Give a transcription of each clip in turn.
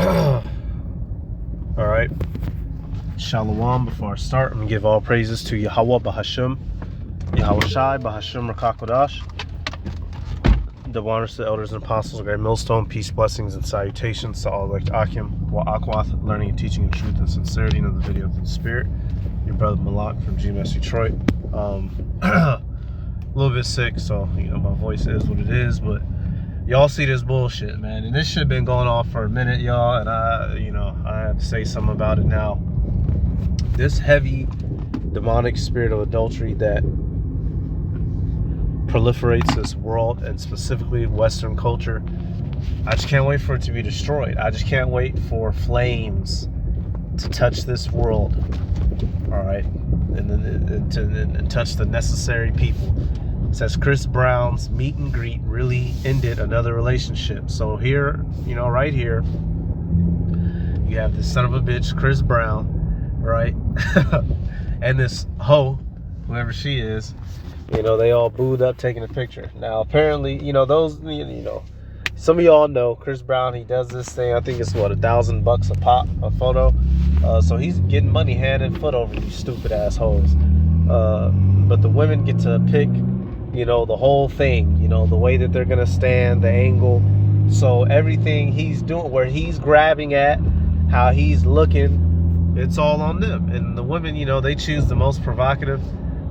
All right. Shalom. Before I start, I'm going to give all praises to Yahweh Bahashim, Yahweh Shai, Bahashim Rakakodash. The honors to the elders and apostles of Great Millstone. Peace, blessings, and salutations to all elect Akim, Wa Akwath, learning and teaching in truth and sincerity in the video of the Spirit. Your brother Malak from GMS Detroit. A little bit sick, so my voice is what it is, but y'all see this bullshit, man, and this shit been going on for a minute, y'all, and I have to say something about it now. This heavy demonic spirit of adultery that proliferates this world, and specifically Western culture, I just can't wait for it to be destroyed. I just can't wait for flames to touch this world, all right, and touch the necessary people. It says Chris Brown's meet and greet really ended another relationship. So here, right here, you have this son of a bitch, Chris Brown, right? And this hoe, whoever she is, they all booed up taking a picture. Now, apparently, some of y'all know Chris Brown, he does this thing. I think it's what, $1,000 a pop, a photo. So he's getting money hand and foot over these stupid assholes. But the women get to pick, the whole thing, the way that they're going to stand, the angle. So everything he's doing, where he's grabbing at, how he's looking, it's all on them. And the women, they choose the most provocative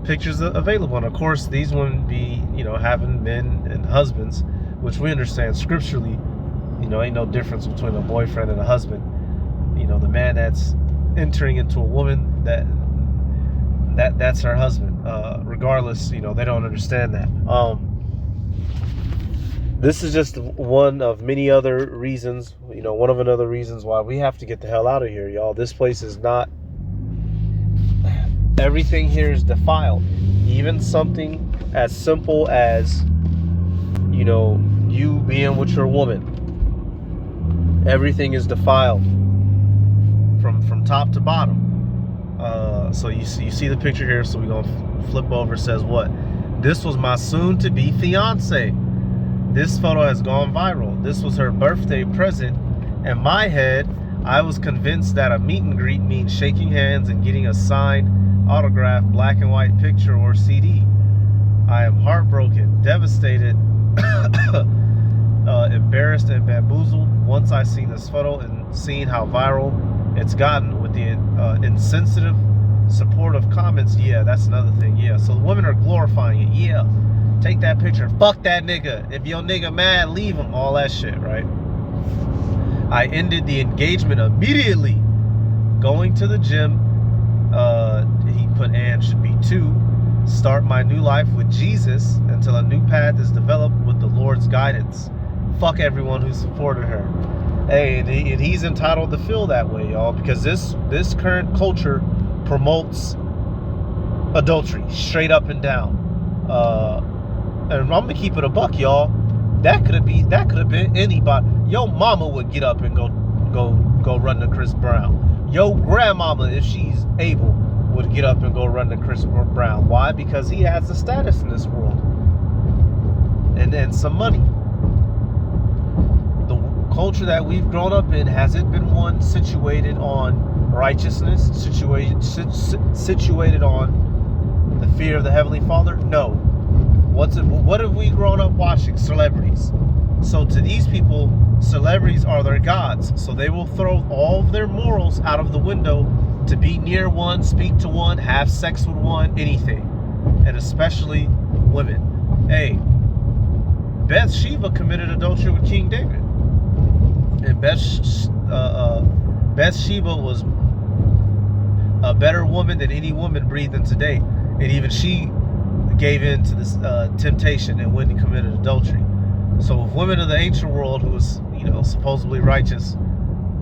pictures available. And of course, these women be, having men and husbands, which we understand scripturally, ain't no difference between a boyfriend and a husband. The man that's entering into a woman, that's her husband. Regardless, they don't understand that. This is just one of many other reasons, one of another reasons why we have to get the hell out of here, y'all. This place is not, everything here is defiled. Even something as simple as, you being with your woman, everything is defiled from top to bottom. So you see the picture here, so we're gonna flip over. It says what? This was my soon-to-be fiance. This photo has gone viral. This was her birthday present. In my head, I was convinced that a meet and greet means shaking hands and getting a signed, autographed, black and white picture or CD. I am heartbroken, devastated, embarrassed, and bamboozled once I seen this photo and seen how viral it's gotten with the insensitive, supportive comments. Yeah, that's another thing. Yeah, so the women are glorifying it. Yeah, take that picture. Fuck that nigga. If your nigga mad, leave him. All that shit, right? I ended the engagement immediately. Going to the gym. He put and should be 2. Start my new life with Jesus until a new path is developed with the Lord's guidance. Fuck everyone who supported her. Hey, and he's entitled to feel that way, y'all, because this current culture promotes adultery straight up and down. And I'm gonna keep it a buck, y'all. That could have been anybody. Yo mama would get up and go run to Chris Brown. Yo grandmama, if she's able, would get up and go run to Chris Brown. Why? Because he has a status in this world and some money. Culture that we've grown up in, has it been one situated on righteousness, situated on the fear of the Heavenly Father? No. What have we grown up watching? Celebrities. So to these people, celebrities are their gods. So they will throw all of their morals out of the window to be near one, speak to one, have sex with one, anything. And especially women. Hey, Bathsheba committed adultery with King David. And Bathsheba was a better woman than any woman breathing today. And even she gave in to this temptation and went and committed adultery. So if women of the ancient world, who was, supposedly righteous,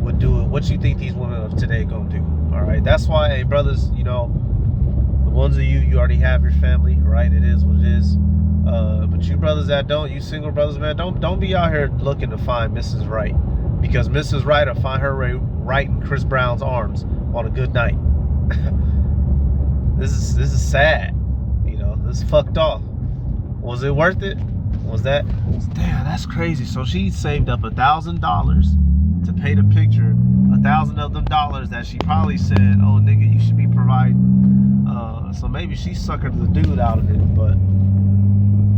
would do it, what you think these women of today gonna do? All right, that's why, hey, brothers, the ones of you already have your family, right? It is what it is. But you brothers that don't, you single brothers, man, don't be out here looking to find Mrs. Right. Because Mrs. Right will find her right in Chris Brown's arms on a good night. This is sad. This is fucked off. Was it worth it? Was that? Damn, that's crazy. So she saved up $1,000 to paint a picture, 1,000 of them dollars that she probably said, oh nigga, you should be providing. So maybe she suckered the dude out of it. But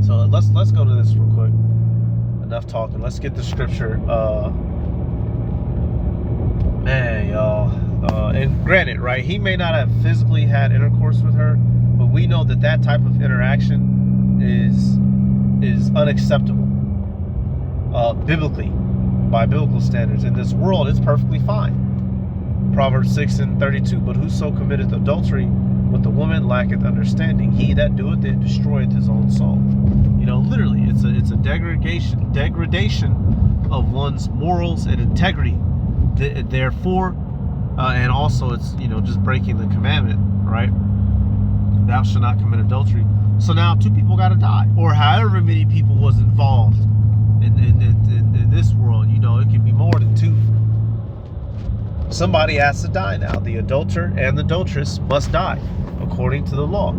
so let's go to this real quick. Enough talking. Let's get the scripture. Man, y'all. And granted, right, he may not have physically had intercourse with her, but we know that that type of interaction is unacceptable biblically, by biblical standards. In this world, it's perfectly fine. Proverbs 6:32. But whoso committeth adultery with the woman lacketh understanding. He that doeth it destroyeth his own soul. You know, literally, it's a degradation of one's morals and integrity. Therefore, and also it's, you know, just breaking the commandment, right? Thou shalt not commit adultery. So now 2 people got to die, or however many people was involved in this world. You know, it can be more than 2. Somebody has to die now. The adulterer and the adulteress must die according to the law.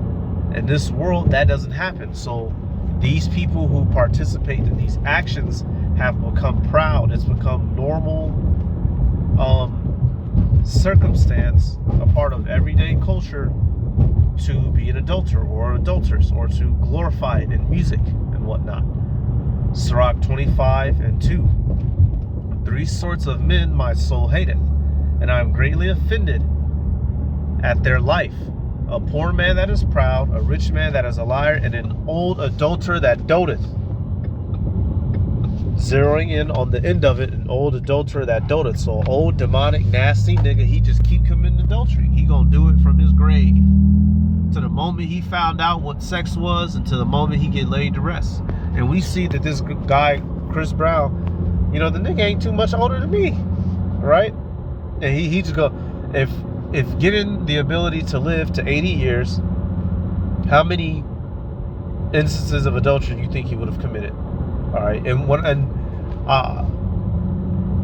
In this world, that doesn't happen. So these people who participate in these actions have become proud. It's become normal circumstance, a part of everyday culture, to be an adulterer or adulteress, or to glorify it in music and whatnot. Sirach 25:2. 3 sorts of men my soul hateth, and I am greatly offended at their life. A poor man that is proud, a rich man that is a liar, and an old adulterer that doteth. Zeroing in on the end of it, an old adulterer that doteth. So old, demonic, nasty nigga, he just keep committing adultery. He gonna do it from his grave to the moment he found out what sex was, and to the moment he get laid to rest. And we see that this guy, Chris Brown, you know, the nigga ain't too much older than me, right? And he just go, if given the ability to live to 80 years, how many instances of adultery do you think he would have committed? All right, and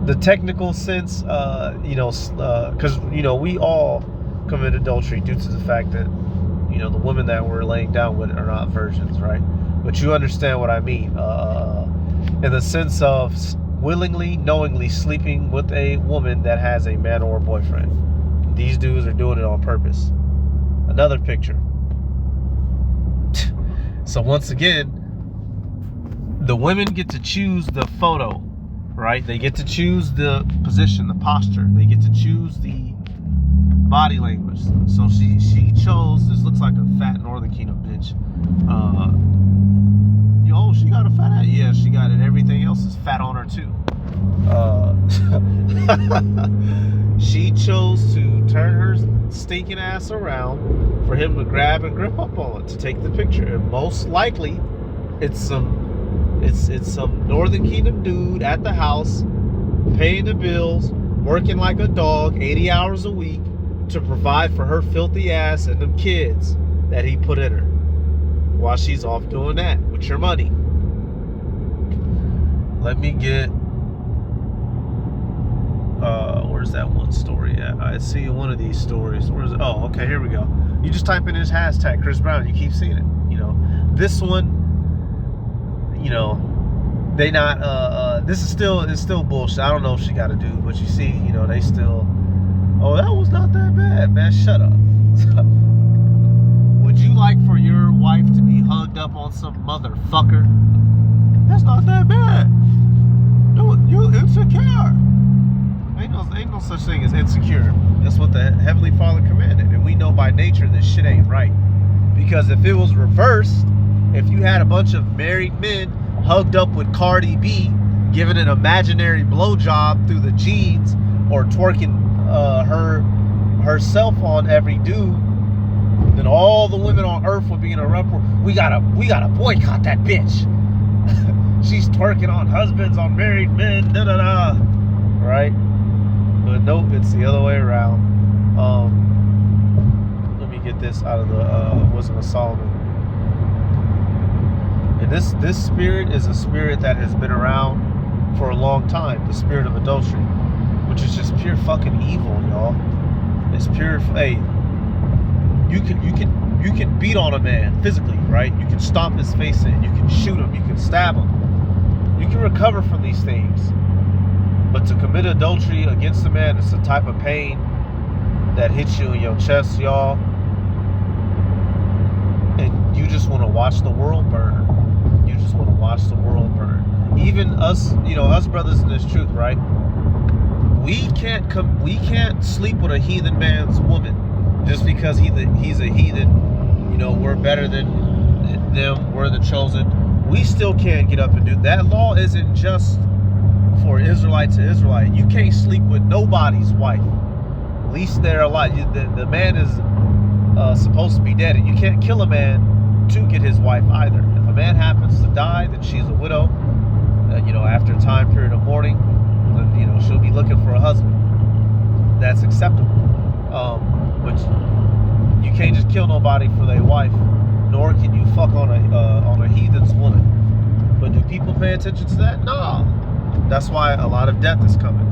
the technical sense, you know, because you know, we all commit adultery due to the fact that, you know, the women that we're laying down with are not virgins, right? But you understand what I mean, in the sense of willingly, knowingly sleeping with a woman that has a man or a boyfriend. These dudes are doing it on purpose. Another picture. So once again, the women get to choose the photo, right? They get to choose the position, the posture. They get to choose the body language. So she chose, this looks like a fat Northern Kingdom bitch. Yo, she got a fat ass. Yeah, she got it. Everything else is fat on her too. She chose to turn her stinking ass around for him to grab and grip up on it to take the picture. And most likely, it's some Northern Kingdom dude at the house, paying the bills, working like a dog, 80 hours a week, to provide for her filthy ass and them kids that he put in her, while she's off doing that with your money. Let me get, where's that one story at? I see one of these stories. Where's it? Oh, okay, here we go. You just type in his hashtag, Chris Brown, you keep seeing it. You know, this one, you know, they not, this is still bullshit. I don't know if she got a dude, but you see, you know, they still, oh, that was not that bad, man, shut up. Would you like for your wife to be hugged up on some motherfucker? That's not that bad. No, you insecure. Ain't no such thing as insecure. That's what the Heavenly Father commanded. And we know by nature this shit ain't right. Because if it was reversed, if you had a bunch of married men hugged up with Cardi B, giving an imaginary blowjob through the jeans, or twerking herself on every dude, then all the women on earth would be in a uproar. We gotta boycott that bitch. She's twerking on husbands, on married men, da da da. Right? But nope, it's the other way around. Let me get this out of the Wisdom of Solomon. And this spirit is a spirit that has been around for a long time. The spirit of adultery, which is just pure fucking evil, y'all. It's pure. Hey, you can beat on a man physically, right? You can stomp his face in. You can shoot him. You can stab him. You can recover from these things. But to commit adultery against a man, it's a type of pain that hits you in your chest, y'all. And you just want to watch the world burn. You just want to watch the world burn. Even us, us brothers in this truth, right? We can't sleep with a heathen man's woman just because he's a heathen. We're better than them. We're the chosen. We still can't get up and do that. Law isn't just for Israelite to Israelite. You can't sleep with nobody's wife. At least they're alive. The man is supposed to be dead, and you can't kill a man to get his wife either. If a man happens to die, then she's a widow. After a time period of mourning, she'll be looking for a husband. That's acceptable. But you can't just kill nobody for their wife, nor can you fuck on a heathen's woman. But do people pay attention to that? No. That's why a lot of death is coming.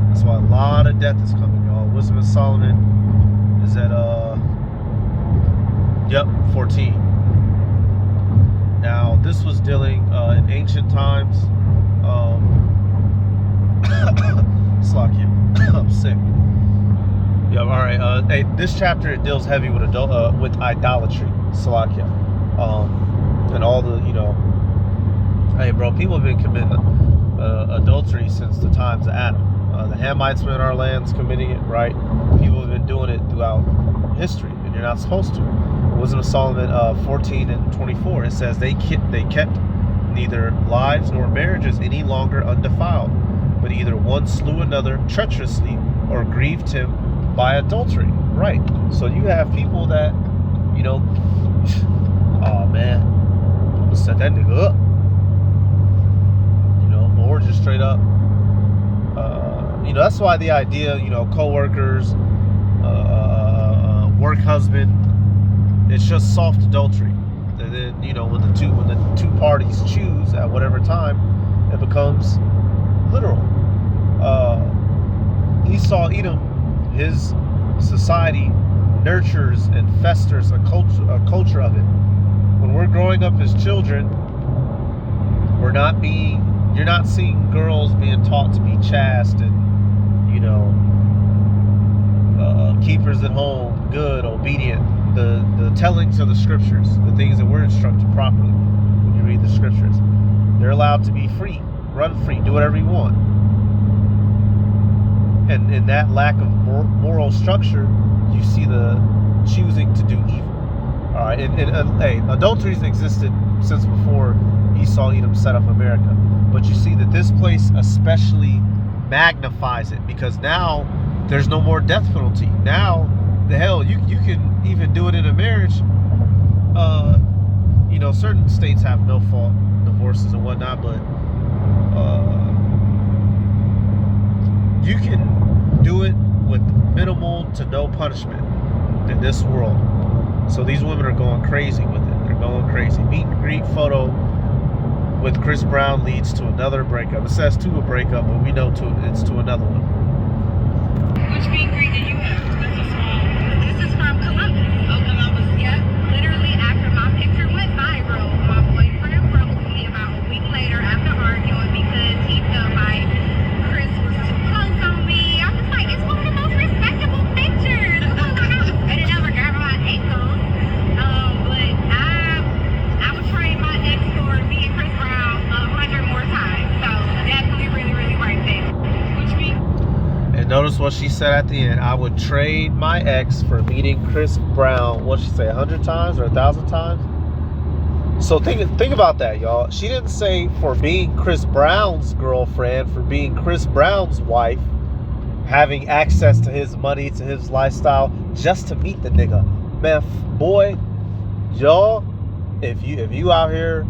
That's why a lot of death is coming, y'all. Wisdom of Solomon is at 14. Now, this was dealing in ancient times. Slakia. I'm sick. Yeah, all right. Hey, this chapter, it deals heavy with idolatry. Slakia. And all the, hey, bro, people have been committing adultery since the times of Adam. The Hamites were in our lands committing it, right? People have been doing it throughout history, and you're not supposed to. Wisdom of Solomon 14 and 24, it says they kept neither lives nor marriages any longer undefiled, but either one slew another treacherously or grieved him by adultery. Right. So you have people that, oh man, I'm gonna set that nigga up. Or just straight up, that's why the idea, co-workers, work husband, it's just soft adultery. And then, when the two parties choose at whatever time, it becomes literal. Esau, Edom, his society nurtures and festers a culture of it. When we're growing up as children, you're not seeing girls being taught to be chaste and, keepers at home, good, obedient. The tellings of the scriptures, the things that we're instructed properly when you read the scriptures. They're allowed to be free, run free, do whatever you want. And in that lack of moral structure, you see the choosing to do evil. All right, hey, adultery's existed since before Esau, Edom set up America. But you see that this place especially magnifies it because now there's no more death penalty. Now, the hell, you can even do it in a marriage. Certain states have no fault divorces and whatnot, but you can do it with minimal to no punishment in this world. So these women are going crazy with it. They're going crazy. Meet and greet photo with Chris Brown leads to another breakup. It says to a breakup, but we know it's to another one. Which meet and greet did you have? This is from Columbus. Oh, Columbus, yeah. Literally after my picture went viral, my boyfriend wrote me about a week later after arguing because he felt like Chris was too close on me. I was like, it's one of the most respectable pictures. And it never got my ankles. But I would trade my ex for me and Chris Brown 100 more times. So definitely really, really worth it. Which means. And notice what she said at the end. I would trade my ex for meeting Chris Brown. What'd she say? 100 times or 1,000 times? So think about that, y'all. She didn't say for being Chris Brown's girlfriend, for being Chris Brown's wife, having access to his money, to his lifestyle, just to meet the nigga. Man, boy, y'all, if you out here,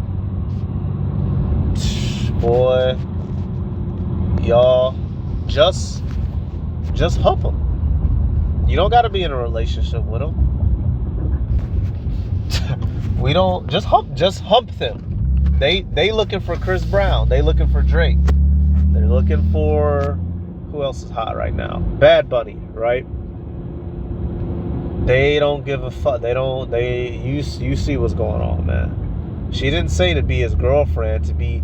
boy, y'all, just hump them. You don't got to be in a relationship with them. We don't just hump them. They looking for Chris Brown. They looking for Drake. They're looking for who else is hot right now? Bad Bunny, right? They don't give a fuck. You see what's going on, man. She didn't say to be his girlfriend, to be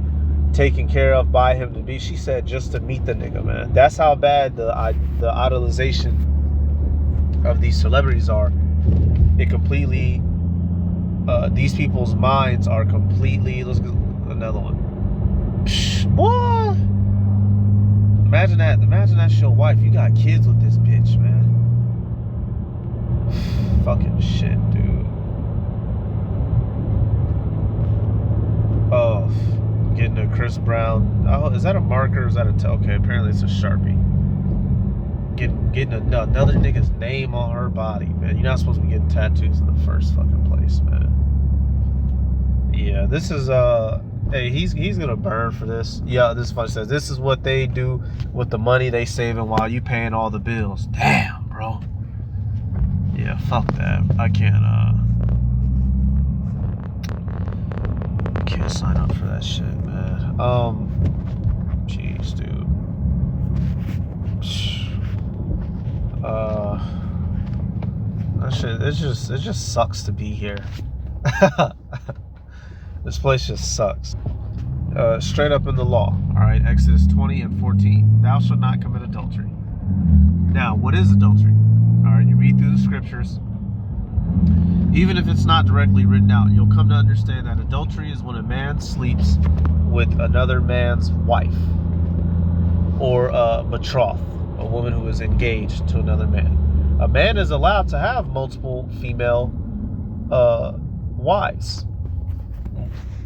taken care of by him to be. She said just to meet the nigga, man. That's how bad the idolization of these celebrities are. It completely, these people's minds are completely. Let's get another one. Boy, imagine that. Imagine that's your wife. You got kids with this bitch, man. Fucking shit, dude. Oh, getting a Chris Brown. Oh, is that a marker? Or is that a? Okay, apparently it's a Sharpie. Getting another nigga's name on her body, man. You're not supposed to be getting tattoos in the first fucking place, man. Yeah, this is hey, he's gonna burn for this. Yeah, this one says this is what they do with the money they saving while you paying all the bills. Damn, bro. Yeah, fuck that. I can't sign up for that shit, man. Jeez, dude. That shit, it just sucks to be here. This place just sucks. Straight up in the law, all right? Exodus 20 and 14. Thou shalt not commit adultery. Now, what is adultery? All right, you read through the scriptures. Even if it's not directly written out, you'll come to understand that adultery is when a man sleeps with another man's wife, or betrothed, a woman who is engaged to another man. A man is allowed to have multiple female wives,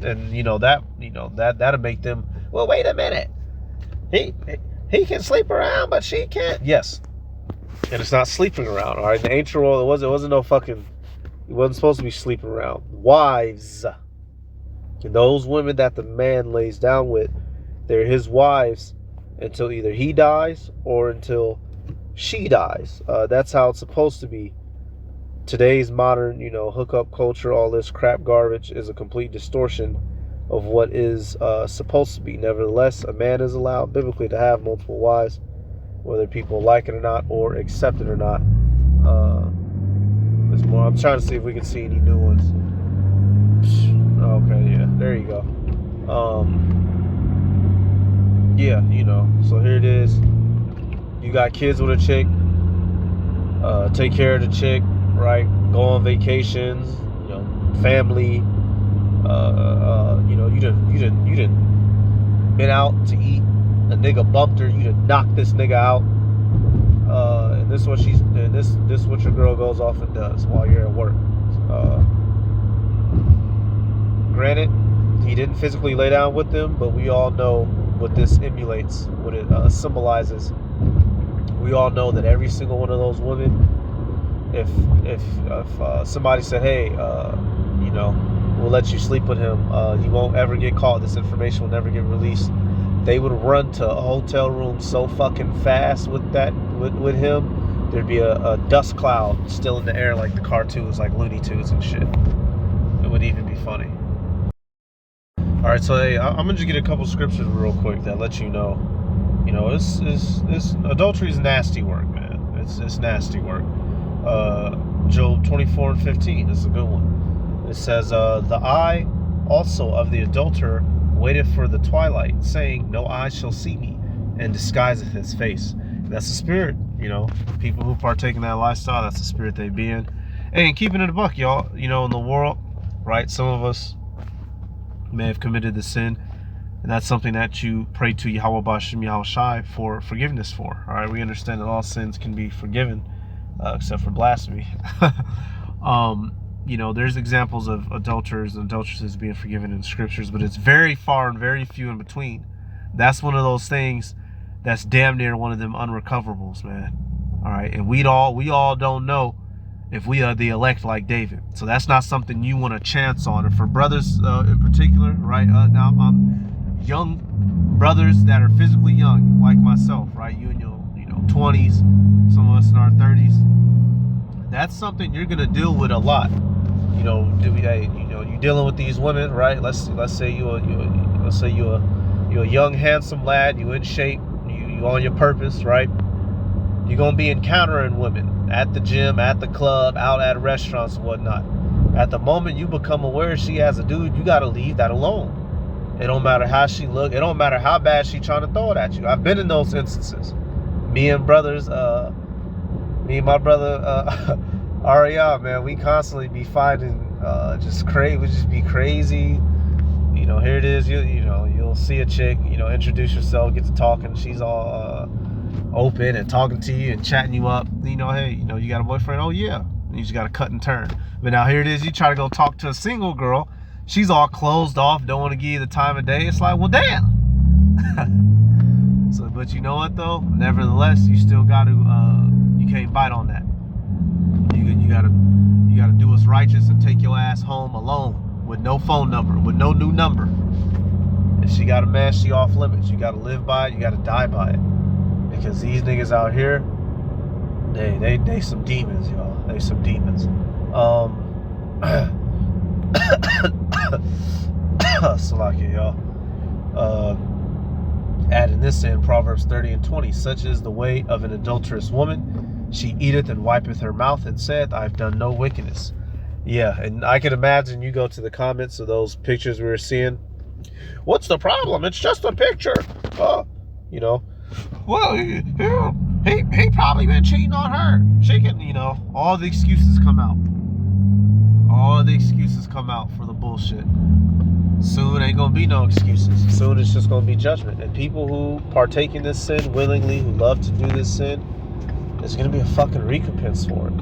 and that'll make them. Well, wait a minute. He can sleep around, but she can't. Yes, and it's not sleeping around. All right, in the ancient world, it wasn't no fucking. He wasn't supposed to be sleeping around. Wives, and those women that the man lays down with, they're his wives until either he dies or until she dies. That's how it's supposed to be. Today's modern, hookup culture, all this crap garbage is a complete distortion of what is supposed to be. Nevertheless, a man is allowed biblically to have multiple wives, whether people like it or not, or accept it or not. There's more. I'm trying to see if we can see any new ones. Okay, yeah, there you go. Yeah, so here it is. You got kids with a chick. Take care of the chick, right? Go on vacations. Family. You done been out to eat. A nigga bumped her. You done knocked this nigga out. And this is what this is what your girl goes off and does while you're at work. Granted, he didn't physically lay down with them, but we all know what this emulates, what it symbolizes. We all know that every single one of those women, if somebody said, hey, we'll let you sleep with him, you won't ever get caught, this information will never get released, they would run to a hotel room so fucking fast with him, there'd be a dust cloud still in the air like the cartoons, like Looney Tunes and shit. It would even be funny. All right, so hey, I'm gonna just get a couple scriptures real quick that let you know, this adultery is nasty work, man. It's nasty work. Job 24 and 15 is a good one. It says, the eye also of the adulterer waiteth for the twilight, saying, no eye shall see me, and disguiseth his face. And that's the spirit, people who partake in that lifestyle, that's the spirit they be in. Hey, and keeping it a buck, y'all, in the world, right, some of us may have committed the sin, and that's something that you pray to Yahweh Bashim Yahweh Shai for forgiveness for. All right, we understand that all sins can be forgiven, except for blasphemy. There's examples of adulterers and adulteresses being forgiven in the scriptures, but it's very far and very few in between. That's one of those things that's damn near one of them unrecoverables, man. All right, and we all don't know if we are the elect like David. So that's not something you want to chance on. And for brothers in particular, right? Now I'm young brothers that are physically young, like myself, right? You in your 20s, some of us in our 30s. That's something you're gonna deal with a lot. You're dealing with these women, right? Let's say you're a young handsome lad, you in shape, you on your purpose, right? You're gonna be encountering women at the gym, at the club, out at restaurants and whatnot. At the moment you become aware she has a dude, you gotta leave that alone. It don't matter how she look. It don't matter how bad she trying to throw it at you. I've been in those instances. Me and my brother Ariel, man, we constantly be fighting just crazy. We just be crazy. You know, here it is. You'll see a chick, introduce yourself, get to talking. She's all open and talking to you and chatting you up. Hey, you got a boyfriend? Oh yeah. You just got to cut and turn. But now here it is. You try to go talk to a single girl. She's all closed off, don't want to give you the time of day. It's like, well, damn. So, but you know what though? Nevertheless, you still got to. You can't bite on that. You gotta do what's righteous and take your ass home alone with no phone number, with no new number. If she got a man, she off limits. You gotta live by it. You gotta die by it. Because these niggas out here, they some demons, y'all. They some demons. Salakia, y'all. Adding this in, Proverbs 30:20, such is the way of an adulterous woman. She eateth and wipeth her mouth and saith, I've done no wickedness. Yeah, and I can imagine you go to the comments of those pictures we were seeing. What's the problem? It's just a picture. Well, he probably been cheating on her. She can, all the excuses come out. All the excuses come out for the bullshit. Soon ain't gonna be no excuses. Soon it's just gonna be judgment. And people who partake in this sin willingly, who love to do this sin, there's gonna be a fucking recompense for it.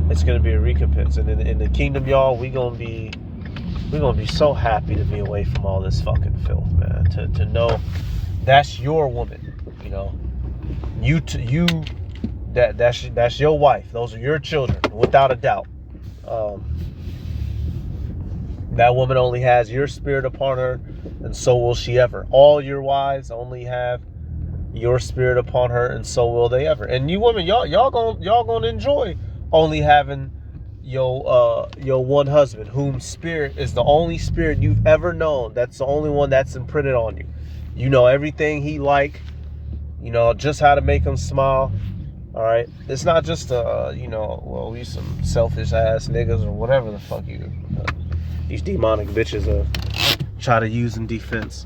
It's gonna be a recompense. And in the kingdom, y'all, we're gonna be so happy to be away from all this fucking filth, man. To know that's your woman, that's your wife. Those are your children, without a doubt. That woman only has your spirit upon her, and so will she ever. All your wives only have your spirit upon her, and so will they ever. And you women, y'all gonna enjoy only having your one husband, whom spirit is the only spirit you've ever known. That's the only one that's imprinted on you. You know everything he like. You know just how to make him smile. All right, it's not just we some selfish ass niggas or whatever the fuck these demonic bitches try to use in defense.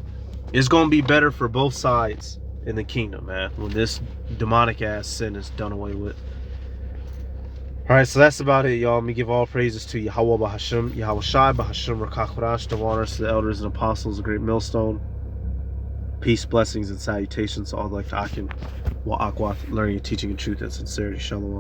It's gonna be better for both sides in the kingdom, man, when this demonic ass sin is done away with. All right, so that's about it, y'all. Let me give all praises to Yahweh Bahashim, Yahweh Shai Bahashim Rakachrash, the honors to the elders and apostles, a great millstone. Peace, blessings, and salutations to all like the Akim, Wa Akwat, learning, teaching, and truth and sincerity. Shalom.